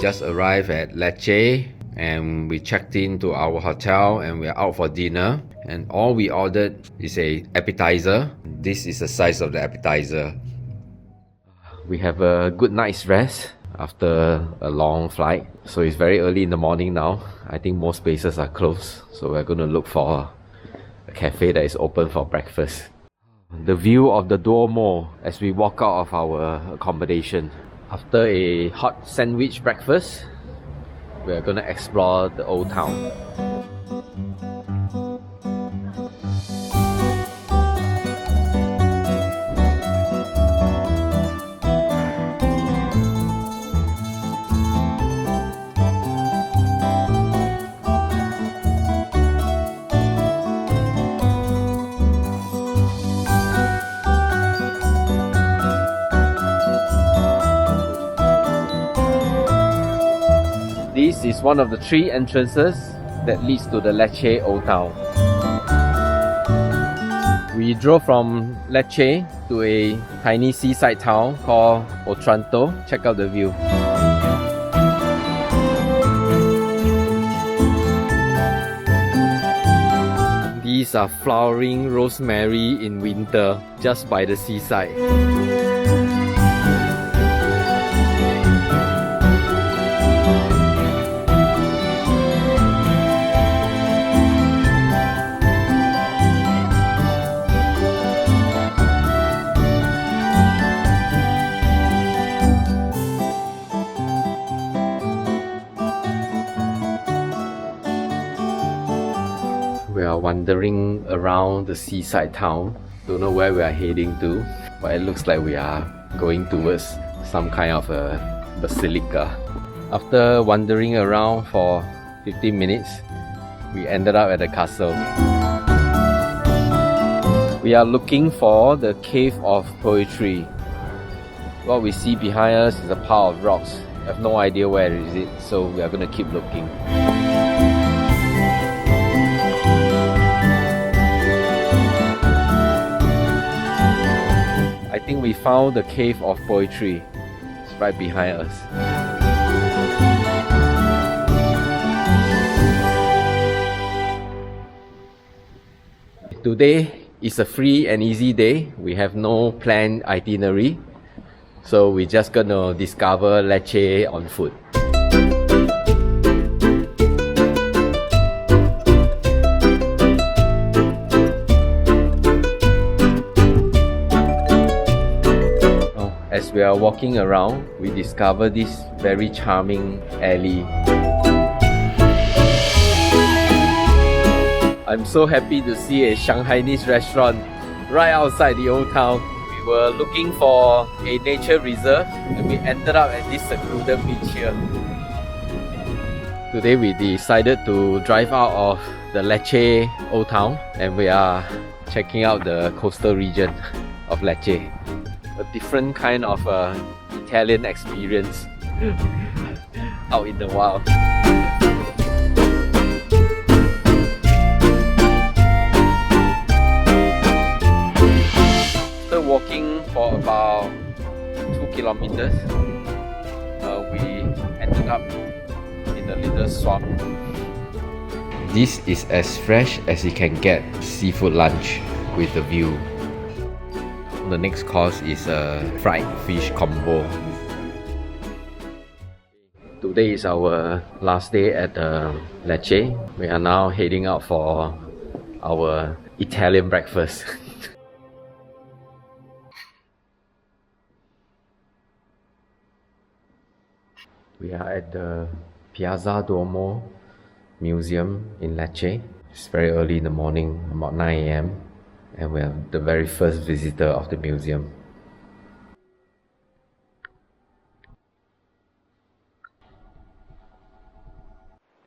just arrived at Lecce and we checked into our hotel and we are out for dinner. And all we ordered is a appetizer. This is the size of the appetizer. We have a good night's rest after a long flight. So it's very early in the morning now. I think most places are closed. So we're going to look for a cafe that is open for breakfast. The view of the Duomo as we walk out of our accommodation. After a hot sandwich breakfast, we're going to explore the old town. This is one of the 3 entrances that leads to the Lecce Old Town. We drove from Lecce to a tiny seaside town called Otranto. Check out the view. These are flowering rosemary in winter just by the seaside. We are wandering around the seaside town. Don't know where we are heading to, but it looks like we are going towards some kind of a basilica. After wandering around for 15 minutes, we ended up at the castle. We are looking for the Cave of Poetry. What we see behind us is a pile of rocks. I have no idea where is it, so we are going to keep looking. I think we found the Cave of Poetry. It's right behind us. Today is a free and easy day. We have no planned itinerary. So we're just gonna discover Lecce on foot. As we are walking around, we discover this very charming alley. I'm so happy to see a Shanghainese restaurant right outside the old town. We were looking for a nature reserve and we ended up at this secluded beach here. Today we decided to drive out of the Lecce old town and we are checking out the coastal region of Lecce. A different kind of Italian experience out in the wild. After walking for about 2 kilometers, we ended up in a little swamp. This is as fresh as you can get seafood lunch with the view. The next course is a fried fish combo. Today is our last day at Lecce. We are now heading out for our Italian breakfast. We are at the Piazza Duomo Museum in Lecce. It's very early in the morning, about 9 AM. And we are the very first visitor of the museum.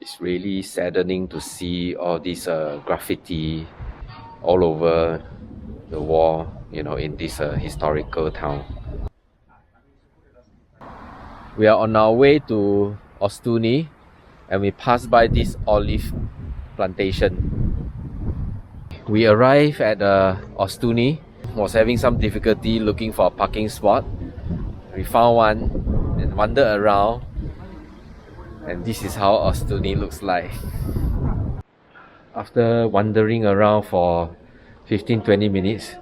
It's really saddening to see all this graffiti all over the wall, in this historical town. We are on our way to Ostuni and we passed by this olive plantation. We arrived at Ostuni, was having some difficulty looking for a parking spot. We found one and wandered around And this is how Ostuni looks like. After wandering around for 15-20 minutes,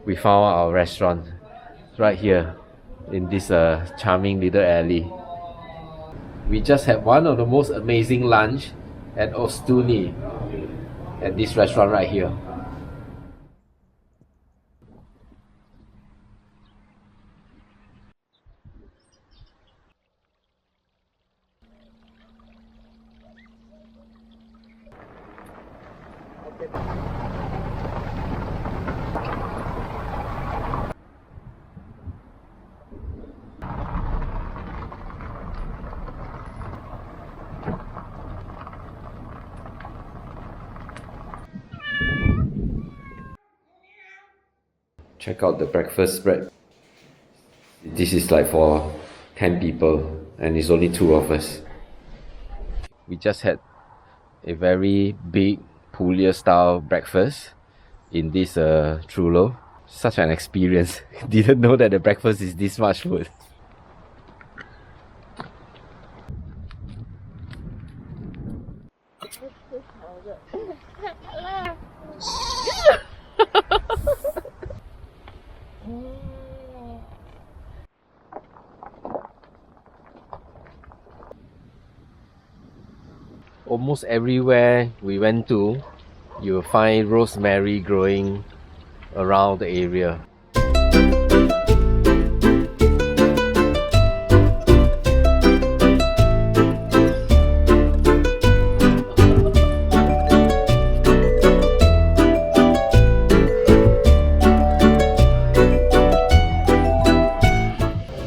we found our restaurant right here in this charming little alley. We just had one of the most amazing lunch at Ostuni at this restaurant right here. Check out the breakfast spread. This is like for 10 people and it's only 2 of us. We just had a very big Puglia style breakfast in this trullo. Such an experience. Didn't know that the breakfast is this much food. Almost everywhere we went to, you will find rosemary growing around the area.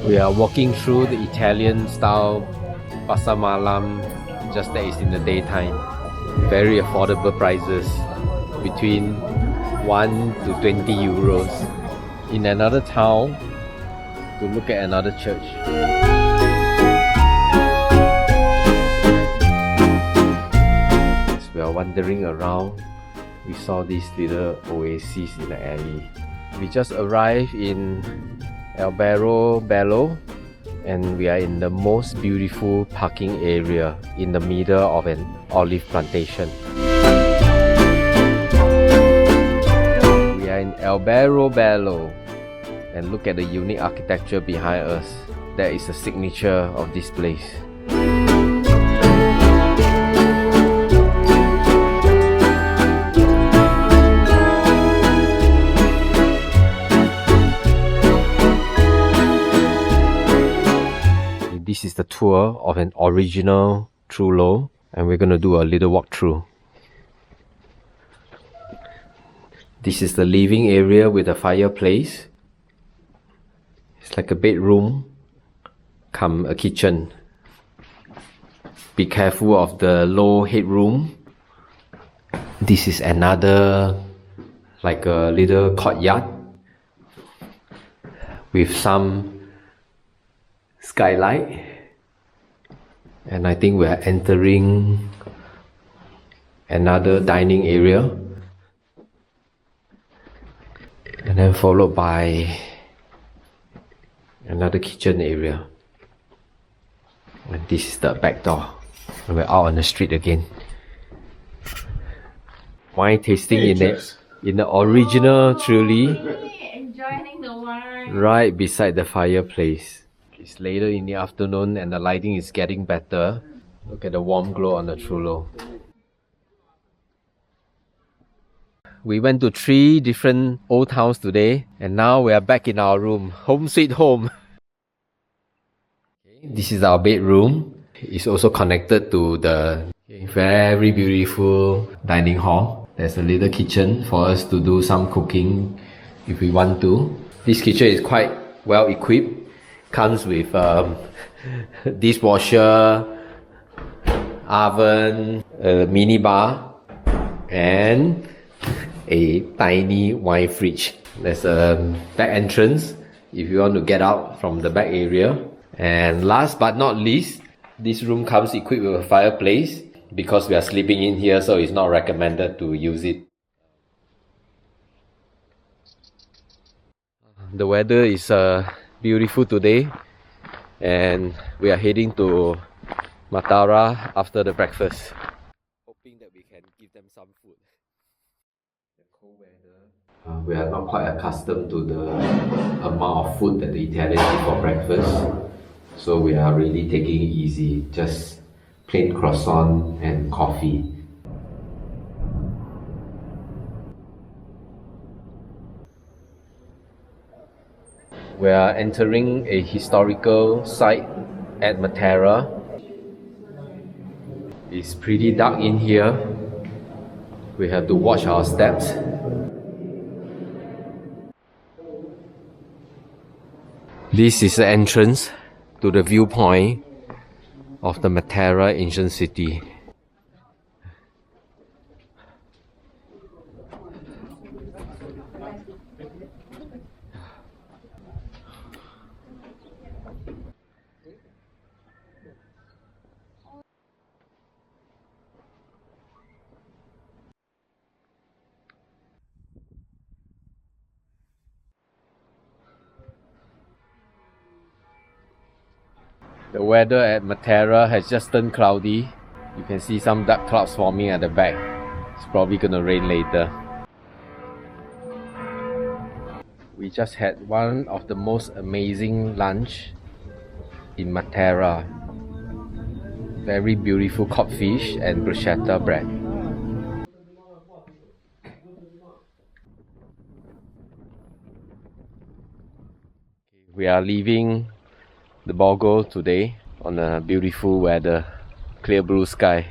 We are walking through the Italian style Pasar Malam, just that it's in the daytime. Very affordable prices, between 1 to 20 euros. In another town to look at another church. As we are wandering around, we saw this little oasis in the alley. We just arrived in Alberobello, and we are in the most beautiful parking area in the middle of an olive plantation. We are in Alberobello, and look at the unique architecture behind us. That is a signature of this place. This is the tour of an original trullo, and we're going to do a little walkthrough. This is the living area with a fireplace. It's like a bedroom come a kitchen. Be careful of the low headroom. This is another like a little courtyard with some skylight, and I think we are entering another dining area, and then followed by another kitchen area, and this is the back door, and we're out on the street again. Wine tasting in the original truly, enjoying the wine right beside the fireplace. It's later in the afternoon and the lighting is getting better. Look at the warm glow on the trullo. We went to 3 different old towns today, and now we are back in our room. Home sweet home. This is our bedroom. It's also connected to the very beautiful dining hall. There's a little kitchen for us to do some cooking if we want to. This kitchen is quite well equipped. Comes with dishwasher, oven, a mini bar, and a tiny wine fridge. There's a back entrance if you want to get out from the back area. And last but not least, this room comes equipped with a fireplace. Because we are sleeping in here, so it's not recommended to use it. The weather is beautiful today, and we are heading to Matera after the breakfast. Hoping that we can give them some food. The cold weather. We are not quite accustomed to the amount of food that the Italians eat for breakfast. So we are really taking it easy. Just plain croissant and coffee. We are entering a historical site at Matera. It's pretty dark in here. We have to watch our steps. This is the entrance to the viewpoint of the Matera ancient city. The weather at Matera has just turned cloudy. You can see some dark clouds forming at the back. It's probably gonna rain later. We just had one of the most amazing lunch in Matera. Very beautiful codfish and bruschetta bread. We are leaving the Borgo today on a beautiful weather, clear blue sky.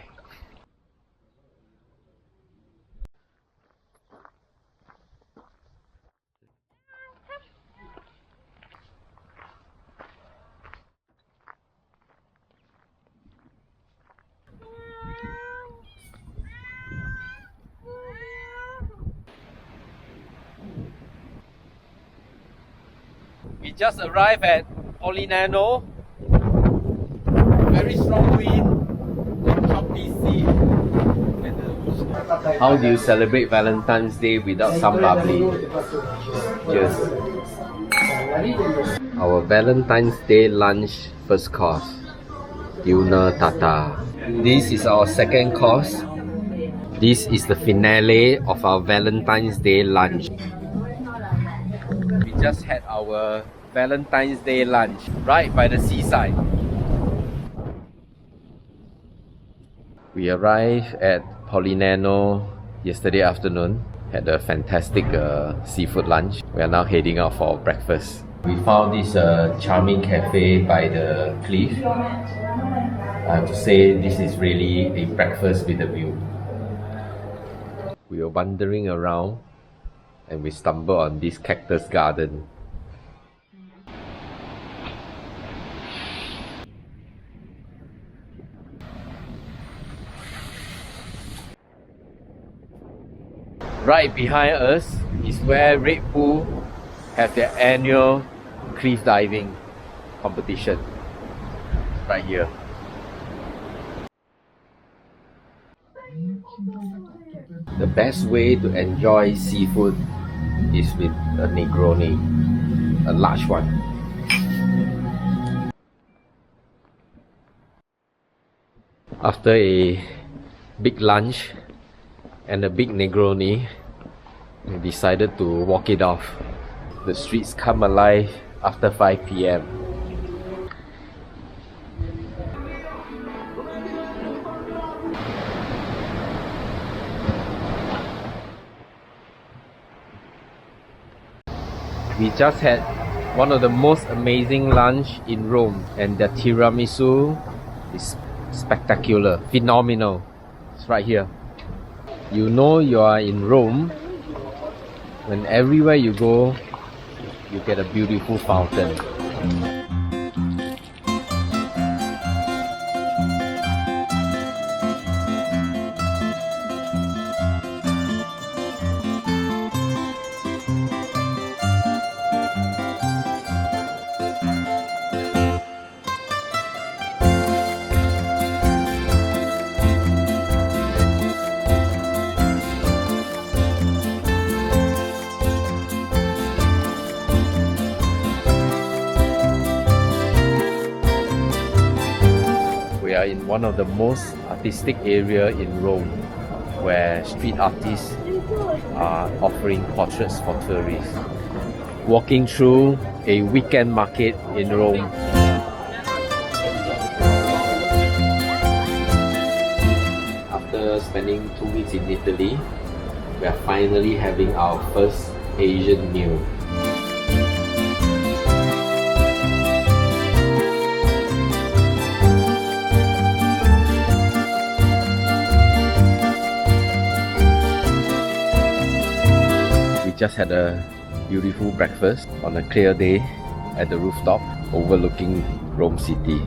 We just arrived at Polignano. Very strong wind and choppy sea. How do you celebrate Valentine's Day without some bubbly? Cheers. Our Valentine's Day lunch first course, tuna tartar. This is our second course. This is the finale of our Valentine's Day lunch. We just had our Valentine's Day lunch right by the seaside. We arrived at Polignano yesterday afternoon. Had a fantastic seafood lunch. We are now heading out for breakfast. We found this charming cafe by the cliff. I have to say this is really a breakfast with a view. We were wandering around and we stumbled on this cactus garden. Right behind us is where Red Bull have their annual cliff diving competition. Right here. The best way to enjoy seafood is with a Negroni, a large one. After a big lunch and a big Negroni, we decided to walk it off. The streets come alive after 5 p.m. We just had one of the most amazing lunch in Rome, and the tiramisu is spectacular, phenomenal. It's right here. You know you are in Rome when everywhere you go, you get a beautiful fountain. are in one of the most artistic area in Rome, where street artists are offering portraits for tourists. Walking through a weekend market in Rome. After spending 2 weeks in Italy, we are finally having our first Asian meal. We just had a beautiful breakfast on a clear day at the rooftop overlooking Rome City.